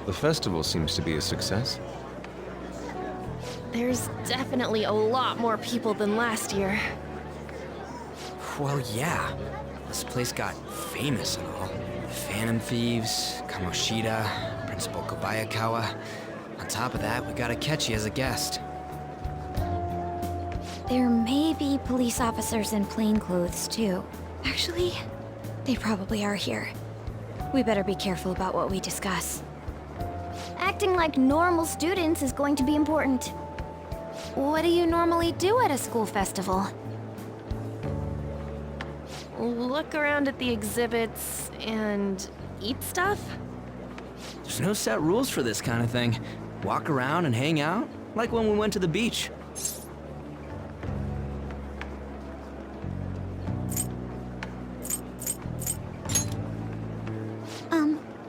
The festival seems to be a success. There's definitely a lot more people than last year. Well, yeah. This place got famous and all. Phantom Thieves, Kamoshida, Principal Kobayakawa. On top of that, we got Akechi as a guest. There may be police officers in plainclothes, too. Actually, they probably are here. We better be careful about what we discuss. Acting like normal students is going to be important. What do you normally do at a school festival? Look around at the exhibits and eat stuff? There's no set rules for this kind of thing. Walk around and hang out, like when we went to the beach.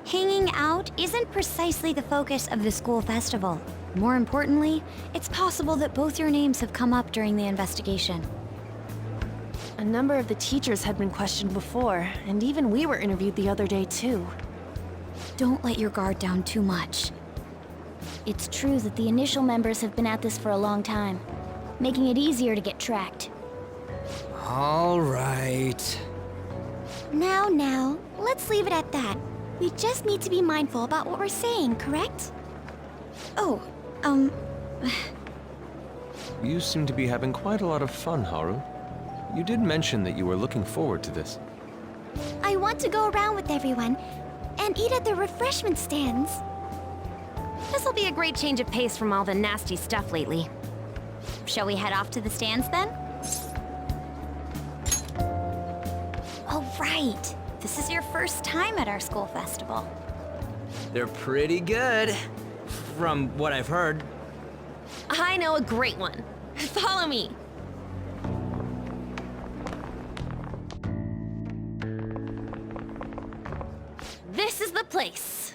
Hanging out isn't precisely the focus of the school festival. More importantly, it's possible that both your names have come up during the investigation. A number of the teachers had been questioned before, and even we were interviewed the other day too. Don't let your guard down too much. It's true that the initial members have been at this for a long time, making it easier to get tracked. All right. Now, let's leave it at that. We just need to be mindful about what we're saying, correct? Oh, You seem to be having quite a lot of fun, Haru. You did mention that you were looking forward to this. I want to go around with everyone and eat at the refreshment stands. this'll be a great change of pace from all the nasty stuff lately. Shall we head off to the stands then? Oh, right. This is your first time at our school festival. They're pretty good, from what I've heard. I know a great one. Follow me. This is the place.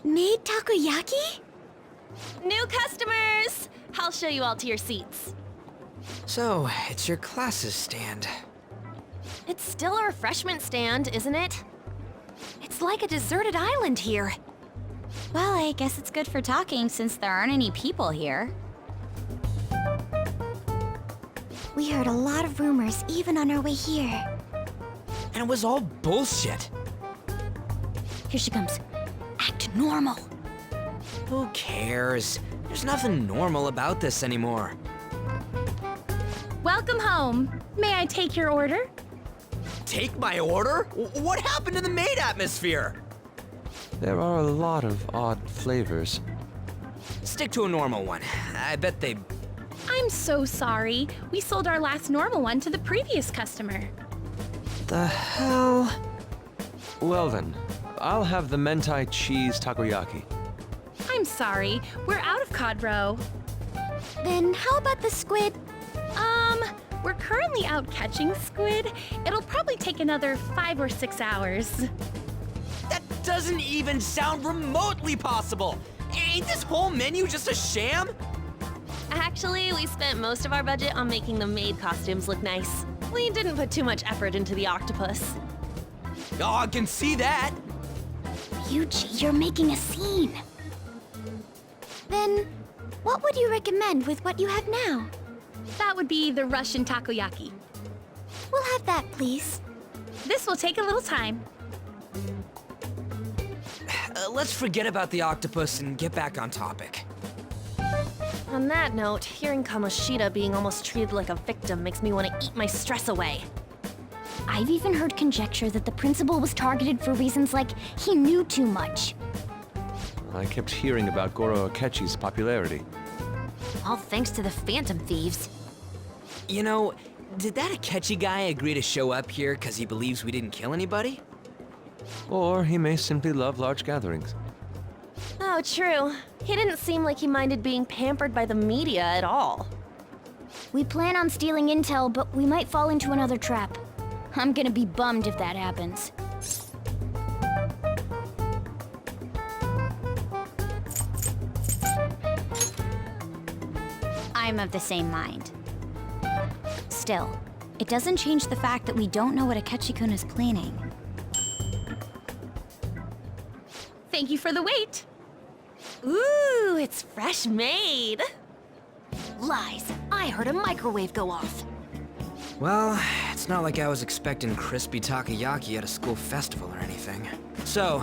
Made takoyaki? New customers! I'll show you all to your seats. So, it's your class's stand. It's still a refreshment stand, isn't it? It's like a deserted island here. Well, I guess it's good for talking since there aren't any people here. We heard a lot of rumors even on our way here. And it was all bullshit. Here she comes. Act normal. Who cares? There's nothing normal about this anymore. Welcome home. May I take your order? Take my order? What happened to the maid atmosphere? There are a lot of odd flavors. Stick to a normal one. I bet they... I'm so sorry. We sold our last normal one to the previous customer. The hell? Well then, I'll have the mentai cheese takoyaki. I'm sorry. We're out of cod roe. Then how about the squid? We're currently out catching squid. It'll probably take another 5 or 6 hours. That doesn't even sound remotely possible! Ain't this whole menu just a sham? Actually, we spent most of our budget on making the maid costumes look nice. We didn't put too much effort into the octopus. Oh, I can see that! Yuji, you're making a scene. Then, what would you recommend with what you have now? That would be the Russian takoyaki. We'll have that, please. This will take a little time. Let's forget about the octopus and get back on topic. On that note, hearing Kamoshida being almost treated like a victim makes me want to eat my stress away. I've even heard conjecture that the principal was targeted for reasons like he knew too much. I kept hearing about Goro Akechi's popularity. All thanks to the Phantom Thieves. You know, did that Akechi guy agree to show up here because he believes we didn't kill anybody? Or he may simply love large gatherings. Oh, true. He didn't seem like he minded being pampered by the media at all. We plan on stealing intel, but we might fall into another trap. I'm gonna be bummed if that happens. I'm of the same mind. Still, it doesn't change the fact that we don't know what Akechi-kun is planning. Thank you for the wait. Ooh, it's fresh made. Lies. I heard a microwave go off. Well, it's not like I was expecting crispy takoyaki at a school festival or anything. So,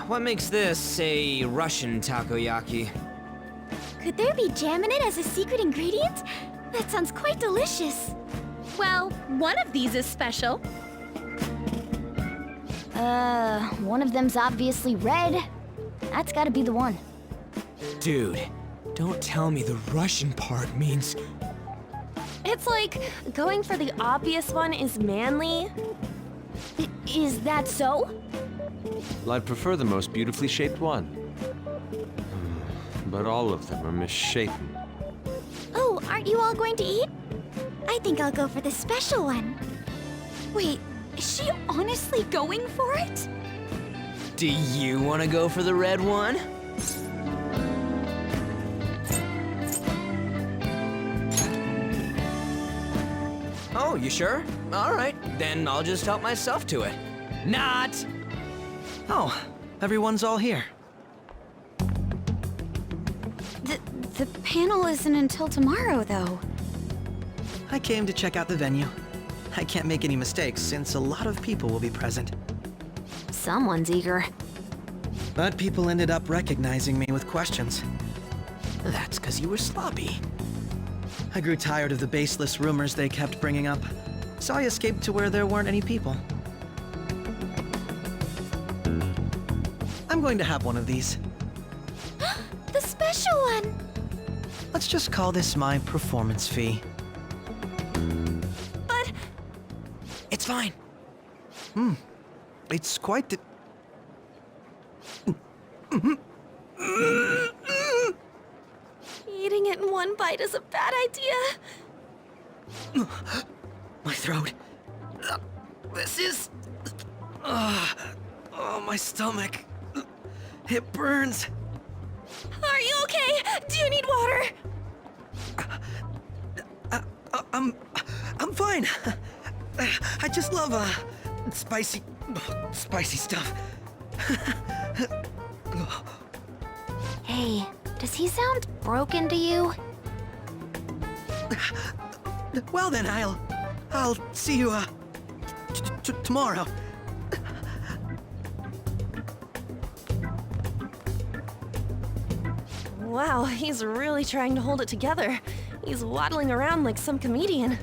what makes this a Russian takoyaki? Could there be jam in it as a secret ingredient? That sounds quite delicious. Well, one of these is special. One of them's obviously red. That's gotta be the one. Dude, don't tell me the Russian part means... It's like going for the obvious one is manly. Is that so? Well, I'd prefer the most beautifully shaped one. But all of them are misshapen. Oh, aren't you all going to eat? I think I'll go for the special one. Wait, is she honestly going for it? Do you want to go for the red one? Oh, you sure? All right, then I'll just help myself to it. Not! Oh, everyone's all here. The panel isn't until tomorrow, though. I came to check out the venue. I can't make any mistakes since a lot of people will be present. Someone's eager. But people ended up recognizing me with questions. That's because you were sloppy. I grew tired of the baseless rumors they kept bringing up, so I escaped to where there weren't any people. I'm going to have one of these. The special one! Let's just call this my performance fee. But It's fine. It's quite the... eating it in one bite is a bad idea. My throat. This is... oh, my stomach. It burns. Are you okay? Do you need water? I'm fine. I just love, spicy stuff. Hey, does he sound broken to you? Well then, I'll see you, tomorrow. Wow, he's really trying to hold it together. He's waddling around like some comedian.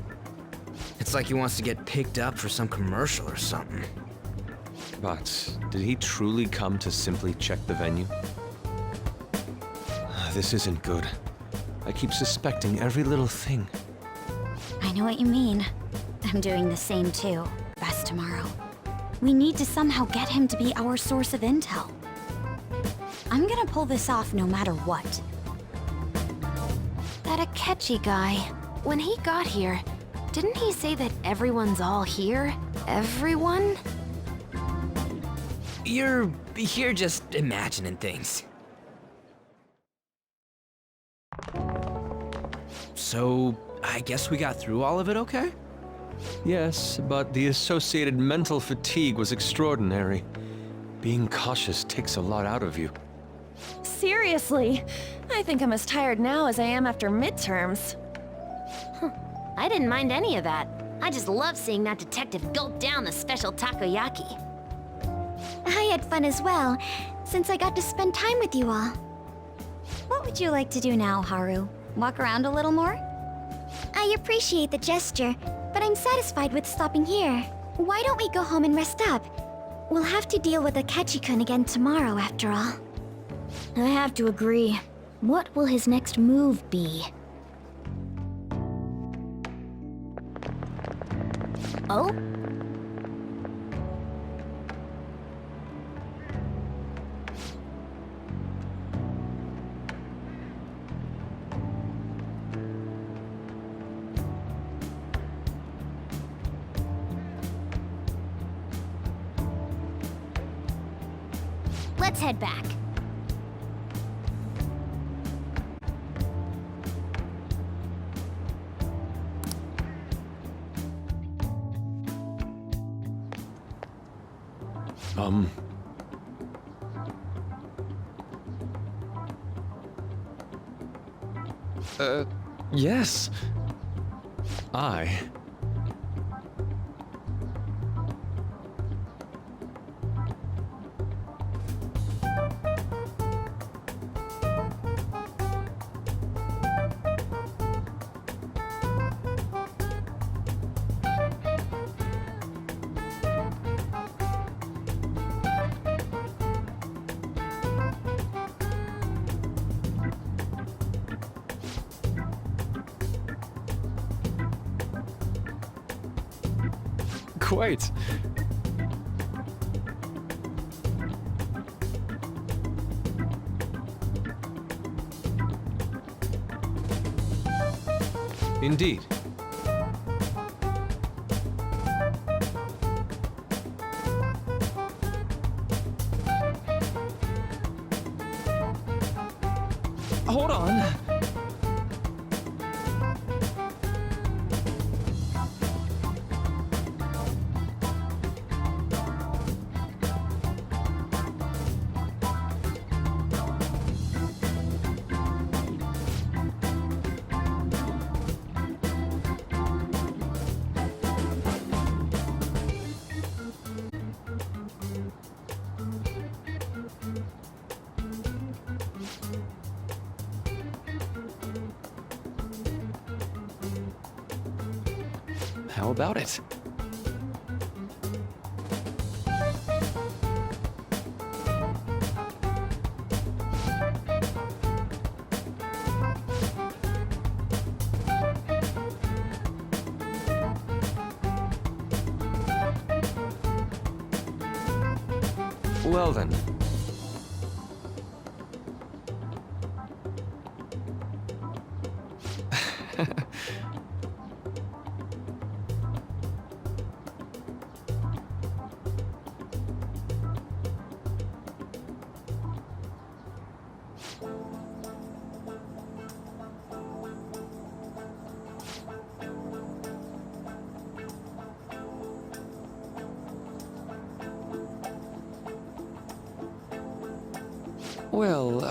It's like he wants to get picked up for some commercial or something. But did he truly come to simply check the venue? This isn't good. I keep suspecting every little thing. I know what you mean. I'm doing the same too. Best tomorrow. We need to somehow get him to be our source of intel. I'm gonna pull this off no matter what. That Akechi guy, when he got here, didn't he say that everyone's all here? Everyone? You're just imagining things. So, I guess we got through all of it okay? Yes, but the associated mental fatigue was extraordinary. Being cautious takes a lot out of you. Seriously, I think I'm as tired now as I am after midterms. I didn't mind any of that. I just love seeing that detective gulp down the special takoyaki. I had fun as well, since I got to spend time with you all. What would you like to do now, Haru? Walk around a little more? I appreciate the gesture, but I'm satisfied with stopping here. Why don't we go home and rest up? We'll have to deal with Akechi-kun again tomorrow, after all. I have to agree. What will his next move be? Oh? Let's head back. Yes. I... Quite. Indeed. Hold on. How about it? Well then. Well,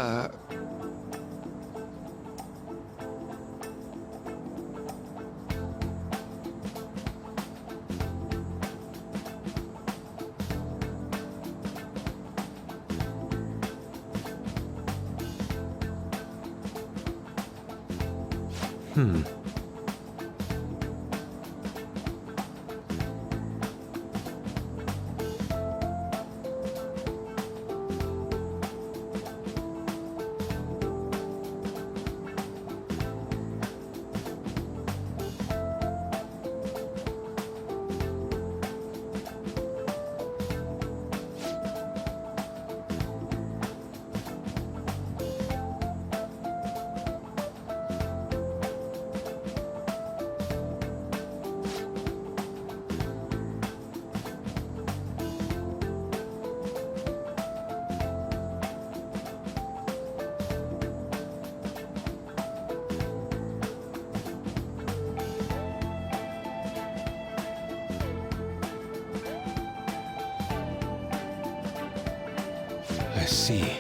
I see.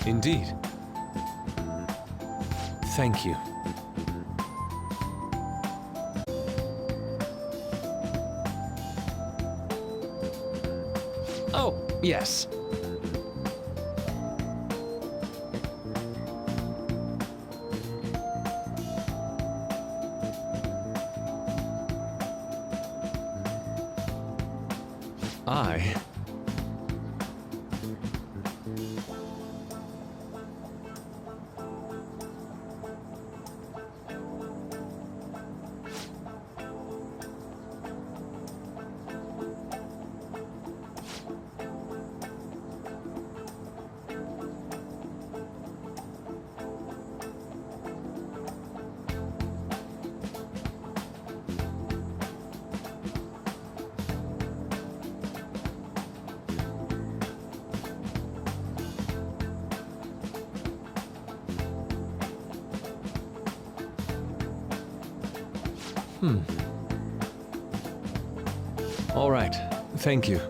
Indeed. Thank you. Oh, yes. I All right. Thank you.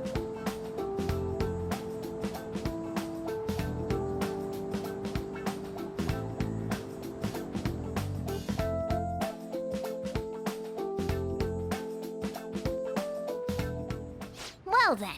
Well then.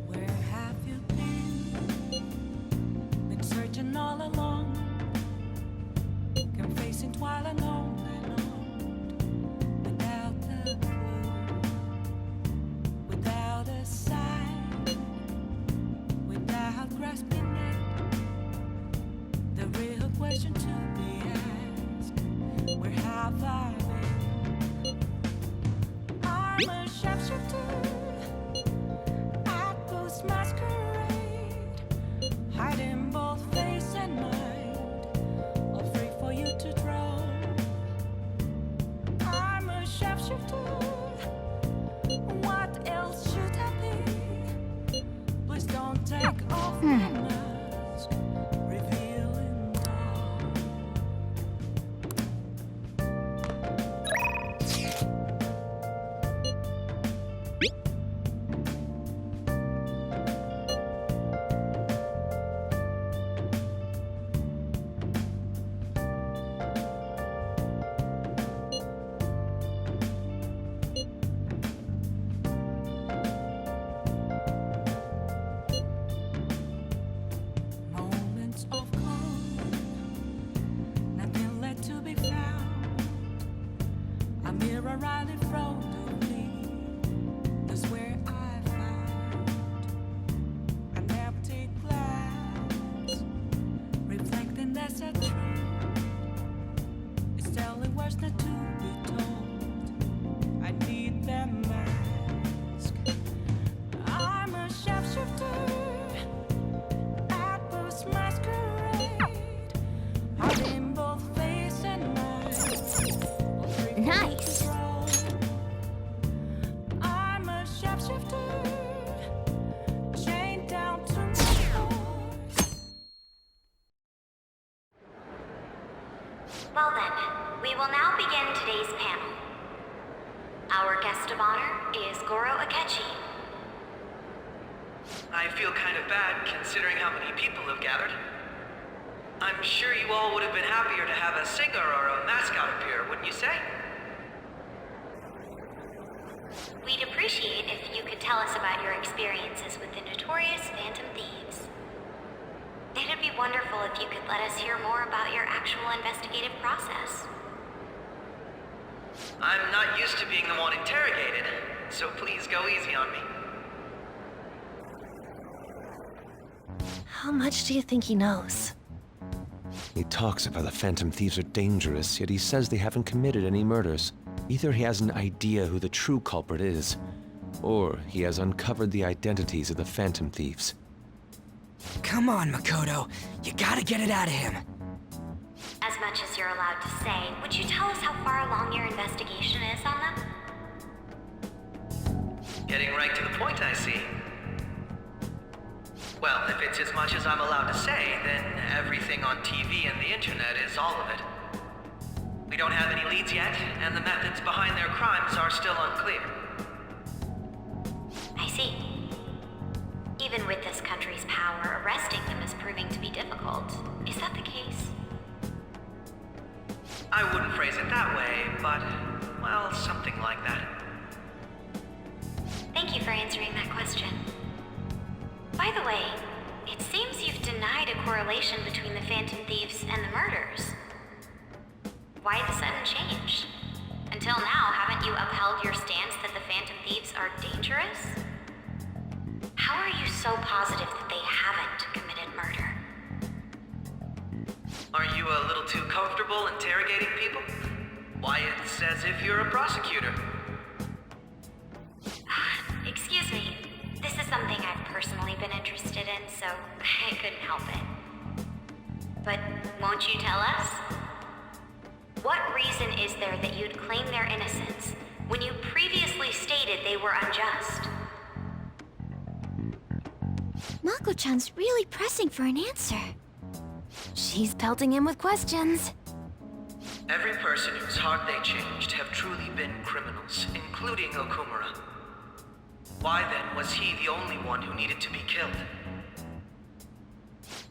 Where have you been? Been searching all along, confessing while alone and on, without a clue, without a sign, without grasping it. The real question to be asked: where have I been? I'm a sharpshooter. Apples masquerade, hiding both face and mind, all free for you to draw. I'm a sharpshooter. What else should I be? Please don't take off my mask, revealing dawn. Moments of calm, nothing left to be found. A mirror right in front of me, that's where I found an empty glass, reflecting that's a truth. It's telling words not to be told. I need that mask. I'm a sharpshooter. Apples masquerade, hiding both face and mind. Nice. I'm a sharpshooter, chained down to my horse. Well then, we will now begin today's panel. Our guest of honor is Goro Akechi. I feel kind of bad considering how many people have gathered. I'm sure you all would have been happier to have a singer or a mascot appear, wouldn't you say? We'd appreciate if you could tell us about your experiences with the notorious Phantom Thieves. It'd be wonderful if you could let us hear more about your actual investigative process. I'm not used to being the one interrogated, so please go easy on me. How much do you think he knows? He talks about the Phantom Thieves are dangerous, yet he says they haven't committed any murders. Either he has an idea who the true culprit is, or he has uncovered the identities of the Phantom Thieves. Come on, Makoto. You gotta get it out of him. As much as you're allowed to say, would you tell us how far along your investigation is on them? Getting right to the point, I see. Well, if it's as much as I'm allowed to say, then everything on TV and the internet is all of it. We don't have any leads yet, and the methods behind their crimes are still unclear. I see. Even with this country's power, arresting them is proving to be difficult. Is that the case? I wouldn't phrase it that way, but, well, something like that. Thank you for answering that question. By the way, it seems you've denied a correlation between the Phantom Thieves and the murders. Why the sudden change? Until now, haven't you upheld your stance that the Phantom Thieves are dangerous? How are you so positive that they haven't committed murder? Aren't you a little too comfortable interrogating people? Why, it's as if you're a prosecutor. Excuse me. This is something I've personally been interested in, so I couldn't help it. But won't you tell us? What reason is there that you'd claim their innocence when you previously stated they were unjust? Mako-chan's really pressing for an answer. She's pelting him with questions. Every person whose heart they changed have truly been criminals, including Okumura. Why then was he the only one who needed to be killed?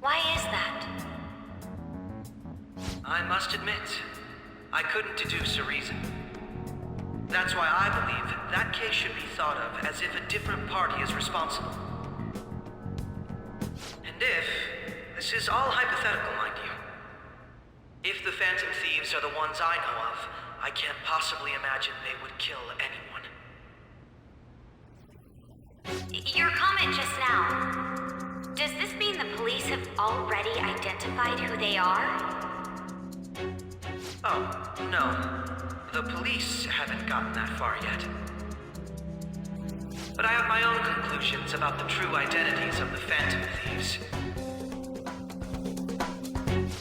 Why is that? I must admit, I couldn't deduce a reason. That's why I believe that case should be thought of as if a different party is responsible. And if, this is all hypothetical, mind you, if the Phantom Thieves are the ones I know of, I can't possibly imagine they would kill anyone. Your comment just now. Does this mean the police have already identified who they are? Oh, no. The police haven't gotten that far yet. But I have my own conclusions about the true identities of the Phantom Thieves.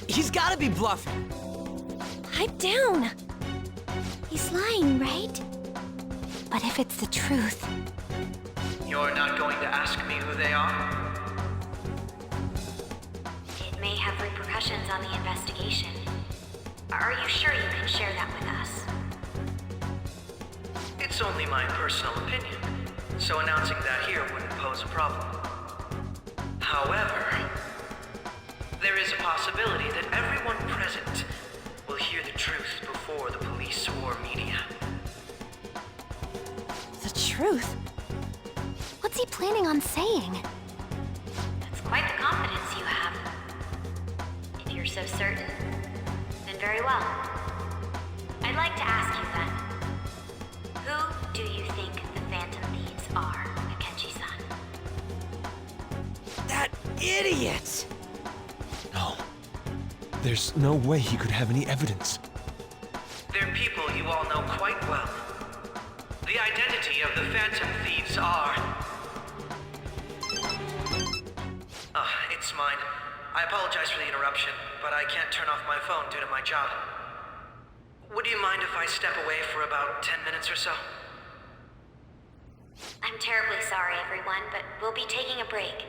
He's gotta be bluffing. Pipe down. He's lying, right? But if it's the truth, You're not going to ask me who they are? It may have repercussions on the investigation. Are you sure you can share that with us? It's only my personal opinion, so announcing that here wouldn't pose a problem. However, there is a possibility that everyone present will hear the truth before the police or media. the truth. What's he planning on saying? That's quite the confidence you have. If you're so certain, then very well. I'd like to ask you then, who do you think the Phantom Thieves are, Akechi-san? That idiot! No. There's no way he could have any evidence. They're people you all know quite well. The identity of the Phantom Thieves are... it's mine. I apologize for the interruption, but I can't turn off my phone due to my job. Would you mind if I step away for about 10 minutes or so? I'm terribly sorry, everyone, but we'll be taking a break.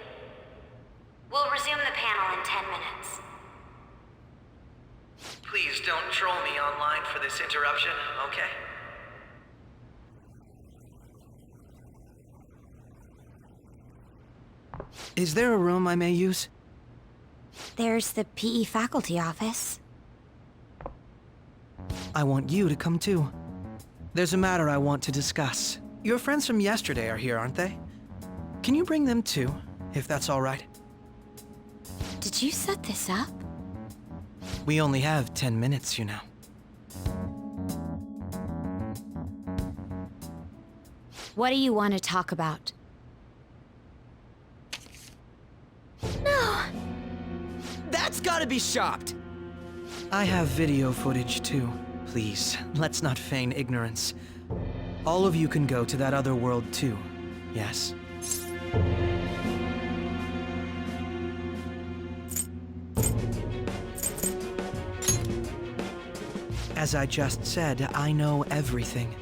We'll resume the panel in 10 minutes. Please don't troll me online for this interruption, okay? Is there a room I may use? There's the PE faculty office. I want you to come too. There's a matter I want to discuss. Your friends from yesterday are here, aren't they? Can you bring them too, if that's all right? Did you set this up? We only have 10 minutes, you know. What do you want to talk about? That's gotta be shopped! I have video footage too. Please, let's not feign ignorance. All of you can go to that other world too, yes? As I just said, I know everything.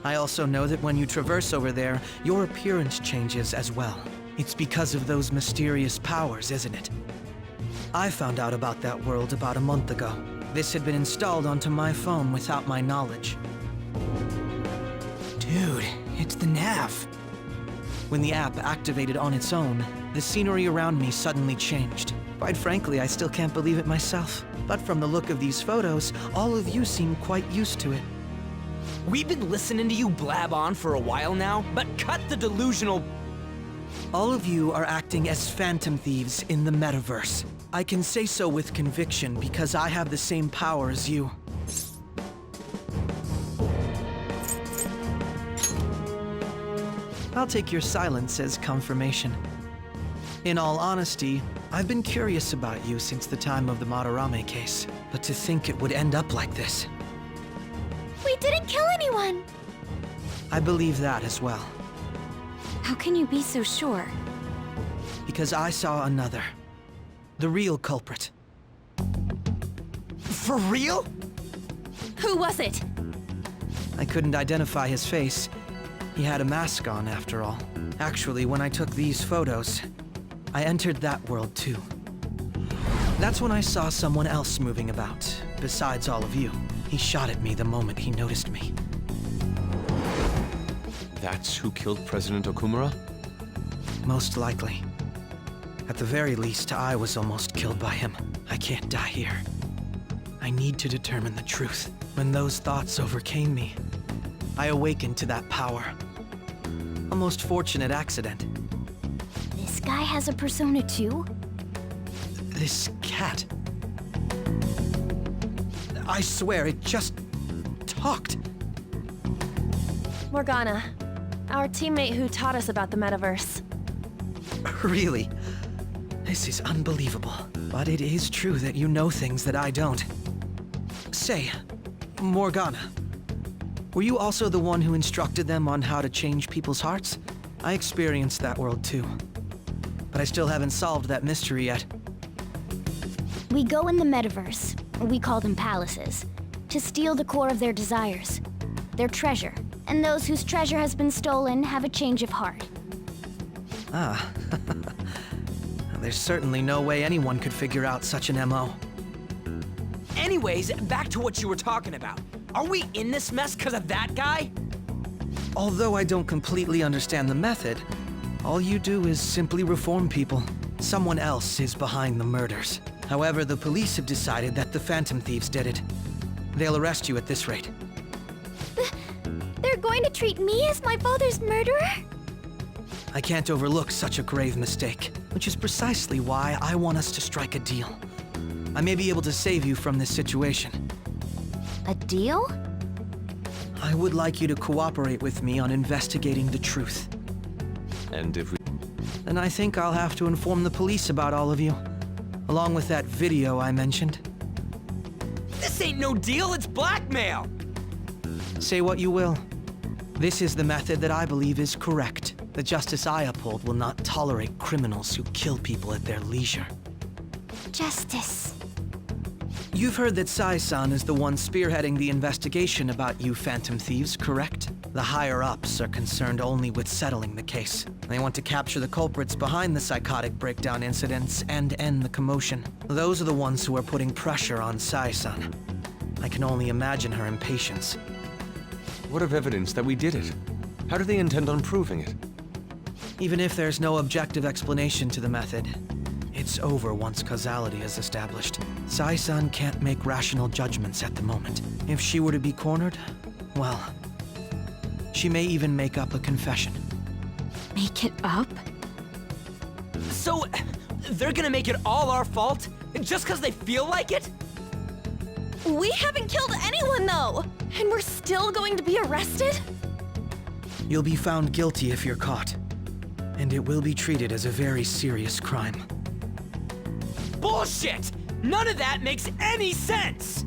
I also know that when you traverse over there, your appearance changes as well. It's because of those mysterious powers, isn't it? I found out about that world about a month ago. This had been installed onto my phone without my knowledge. Dude, it's the nav. When the app activated on its own, the scenery around me suddenly changed. Quite frankly, I still can't believe it myself. But from the look of these photos, all of you seem quite used to it. We've been listening to you blab on for a while now, but cut the delusional... All of you are acting as Phantom Thieves in the metaverse. I can say so with conviction because I have the same power as you. I'll take your silence as confirmation. In all honesty, I've been curious about you since the time of the Madarame case, but to think it would end up like this. We didn't kill anyone! I believe that as well. How can you be so sure? Because I saw another. The real culprit. For real? Who was it? I couldn't identify his face. He had a mask on, after all. Actually, when I took these photos, I entered that world too. That's when I saw someone else moving about, besides all of you. He shot at me the moment he noticed me. That's who killed President Okumura? Most likely. At the very least, I was almost killed by him. I can't die here. I need to determine the truth. When those thoughts overcame me, I awakened to that power. A most fortunate accident. This guy has a persona too? This cat. I swear, it just talked. Morgana, our teammate who taught us about the metaverse. Really? This is unbelievable. But it is true that you know things that I don't. Say, Morgana, were you also the one who instructed them on how to change people's hearts? I experienced that world too. But I still haven't solved that mystery yet. We go in the metaverse, we call them palaces, to steal the core of their desires, their treasure. And those whose treasure has been stolen have a change of heart. Ah. There's certainly no way anyone could figure out such an MO. Anyways, back to what you were talking about. Are we in this mess because of that guy? Although I don't completely understand the method, all you do is simply reform people. Someone else is behind the murders. However, the police have decided that the Phantom Thieves did it. They'll arrest you at this rate. They're going to treat me as my father's murderer? I can't overlook such a grave mistake, which is precisely why I want us to strike a deal. I may be able to save you from this situation. A deal? I would like you to cooperate with me on investigating the truth. And if we... Then I think I'll have to inform the police about all of you, along with that video I mentioned. This ain't no deal, it's blackmail! Say what you will. This is the method that I believe is correct. The justice I uphold will not tolerate criminals who kill people at their leisure. Justice. You've heard that Sai-san is the one spearheading the investigation about you Phantom Thieves, correct? The higher-ups are concerned only with settling the case. They want to capture the culprits behind the psychotic breakdown incidents and end the commotion. Those are the ones who are putting pressure on Sai-san. I can only imagine her impatience. What of evidence that we did it? How do they intend on proving it? Even if there's no objective explanation to the method, it's over once causality is established. Sai-san can't make rational judgments at the moment. If she were to be cornered, well, she may even make up a confession. Make it up? So, they're gonna make it all our fault? Just because they feel like it? We haven't killed anyone, though! And we're still going to be arrested? You'll be found guilty if you're caught, and it will be treated as a very serious crime. Bullshit! None of that makes any sense!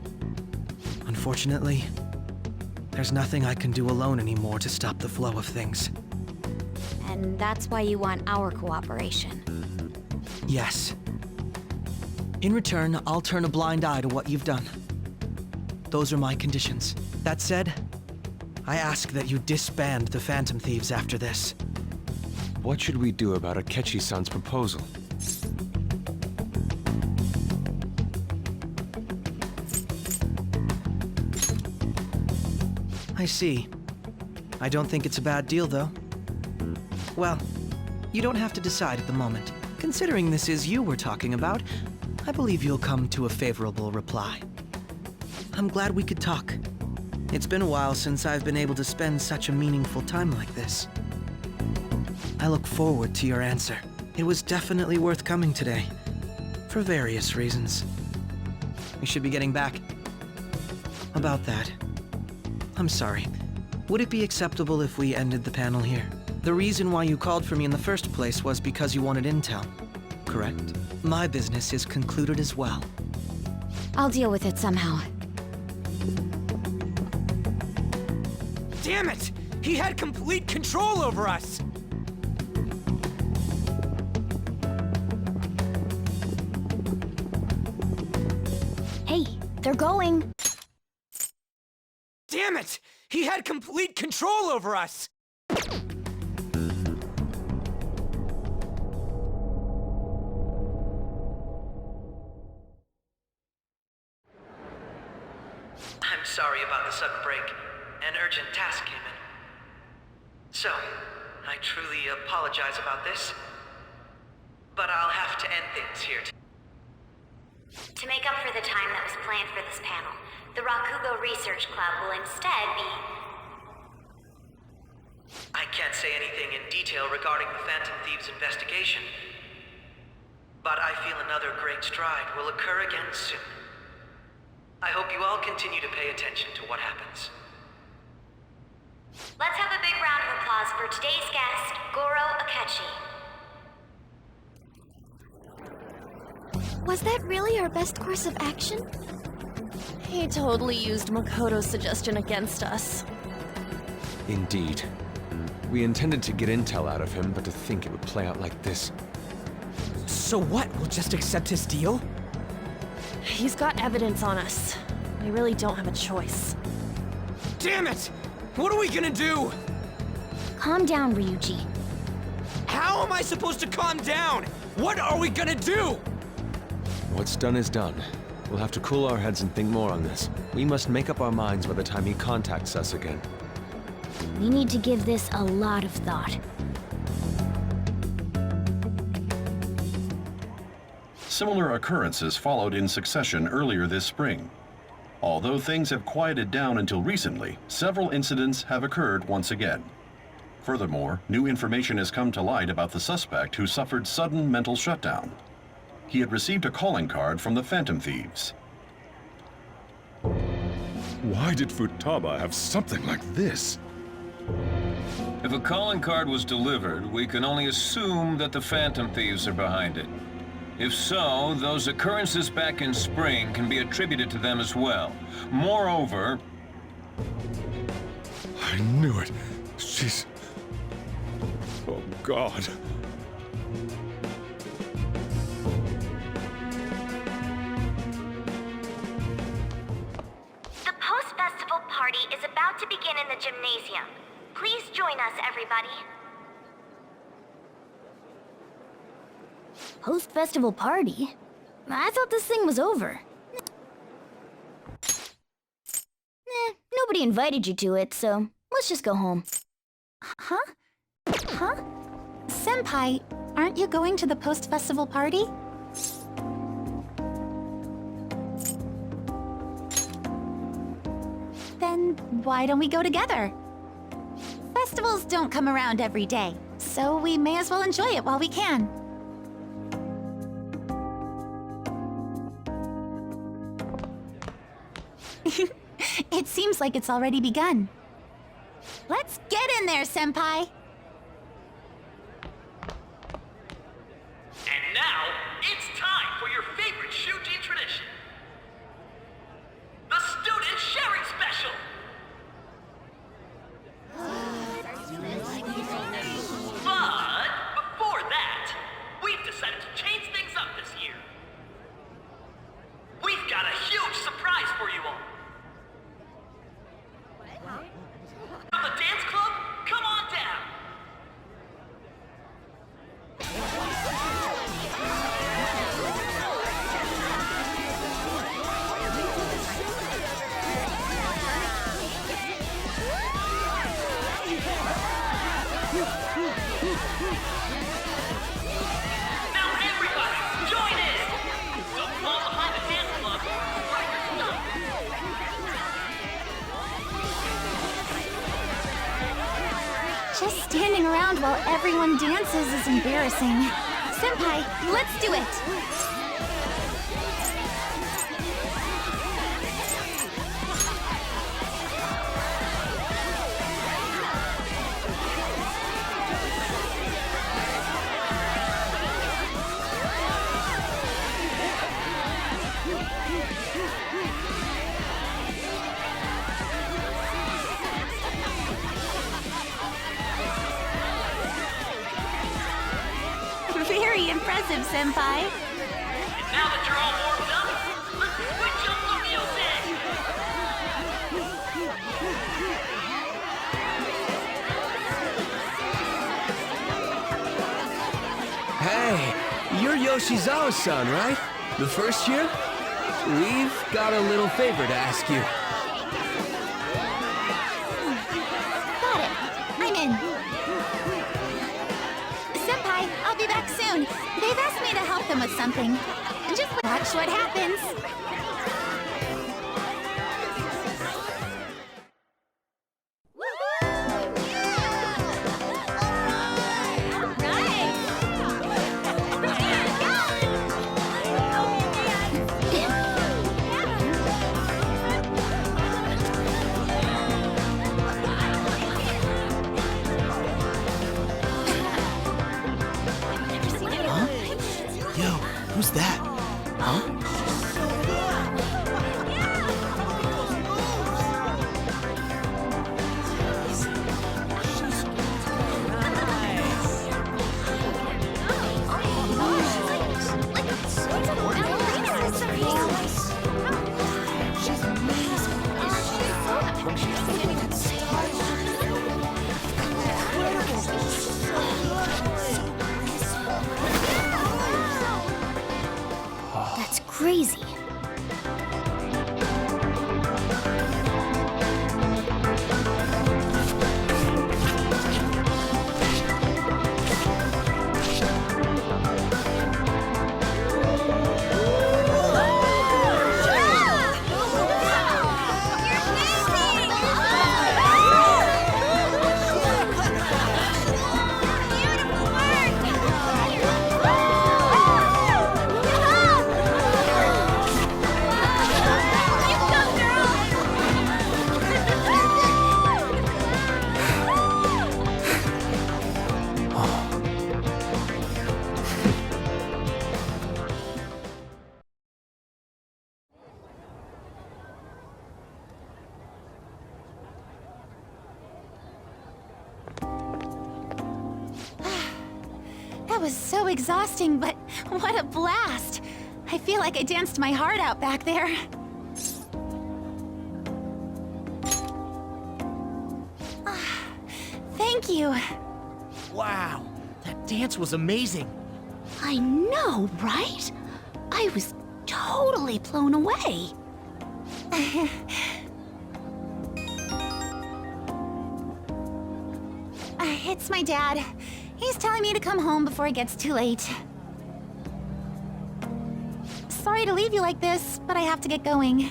Unfortunately, there's nothing I can do alone anymore to stop the flow of things. And that's why you want our cooperation. Yes. In return, I'll turn a blind eye to what you've done. Those are my conditions. That said, I ask that you disband the Phantom Thieves after this. What should we do about Akechi-san's proposal? I see. I don't think it's a bad deal, though. Well, you don't have to decide at the moment. Considering this is you we're talking about, I believe you'll come to a favorable reply. I'm glad we could talk. It's been a while since I've been able to spend such a meaningful time like this. I look forward to your answer. It was definitely worth coming today, for various reasons. We should be getting back. About that, I'm sorry. Would it be acceptable if we ended the panel here? The reason why you called for me in the first place was because you wanted intel, correct? My business is concluded as well. I'll deal with it somehow. Damn it! He had complete control over us! They're going. Damn it! He had complete control over us! I'm sorry about the sudden break. An urgent task came in. So, I truly apologize about this. But I'll have to end things here. To make up for the time that was planned for this panel, the Rakugo Research Club will instead be... I can't say anything in detail regarding the Phantom Thieves investigation. But I feel another great stride will occur again soon. I hope you all continue to pay attention to what happens. Let's have a big round of applause for today's guest, Goro Akechi. Was that really our best course of action? He totally used Makoto's suggestion against us. Indeed. We intended to get intel out of him, but to think it would play out like this. So what? We'll just accept his deal? He's got evidence on us. We really don't have a choice. Damn it! What are we gonna do? Calm down, Ryuji. How am I supposed to calm down? What are we gonna do? What's done is done. We'll have to cool our heads and think more on this. We must make up our minds by the time he contacts us again. We need to give this a lot of thought. Similar occurrences followed in succession earlier this spring. Although things have quieted down until recently, several incidents have occurred once again. Furthermore, new information has come to light about the suspect who suffered sudden mental shutdown. He had received a calling card from the Phantom Thieves. Why did Futaba have something like this? If a calling card was delivered, we can only assume that the Phantom Thieves are behind it. If so, those occurrences back in spring can be attributed to them as well. Moreover... I knew it. She's... Oh, God. The post-festival party is about to begin in the gymnasium. Please join us, everybody. Post-festival party? I thought this thing was over. Nobody invited you to it, so let's just go home. Huh? Senpai, aren't you going to the post-festival party? Then why don't we go together? Festivals don't come around every day, so we may as well enjoy it while we can. It seems like it's already begun. Let's get in there, Senpai! And now, it's time for your favorite Shuji tradition. The Student Sharing Special! But before that, we've decided to change things up this year. We've got a huge surprise for you all. From the dance club, come on down. Now everybody, join in! Don't fall behind the dance club. Find your stuff. Just standing around while everyone dances is embarrassing. Senpai, let's do it! Very impressive, Senpai. And now that you're all warmed up, let's switch up the music. Yoshizawa-san, right? The first year? We've got a little favor to ask you. Got it. I'm in. Senpai, I'll be back soon. They've asked me to help them with something. Just watch what happens. Yo, who's that? Huh? That's crazy. That was so exhausting, but what a blast! I feel like I danced my heart out back there. Thank you. Wow, that dance was amazing. I know, right? I was totally blown away. It's my dad. He's telling me to come home before it gets too late. Sorry to leave you like this, but I have to get going.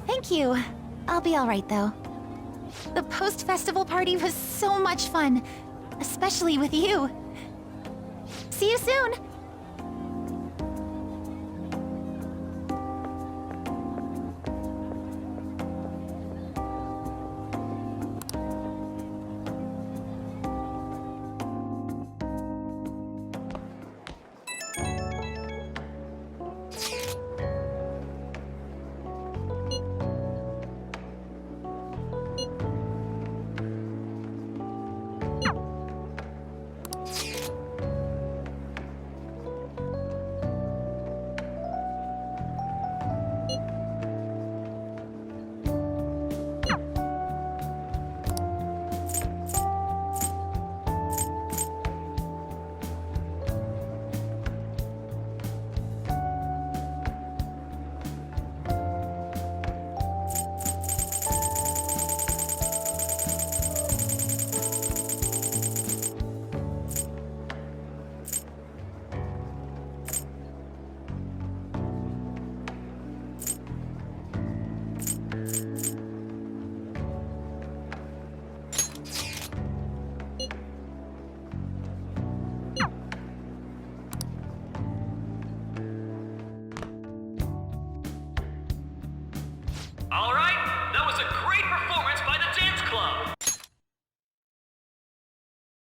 Thank you. I'll be all right, though. The post-festival party was so much fun, especially with you. See you soon!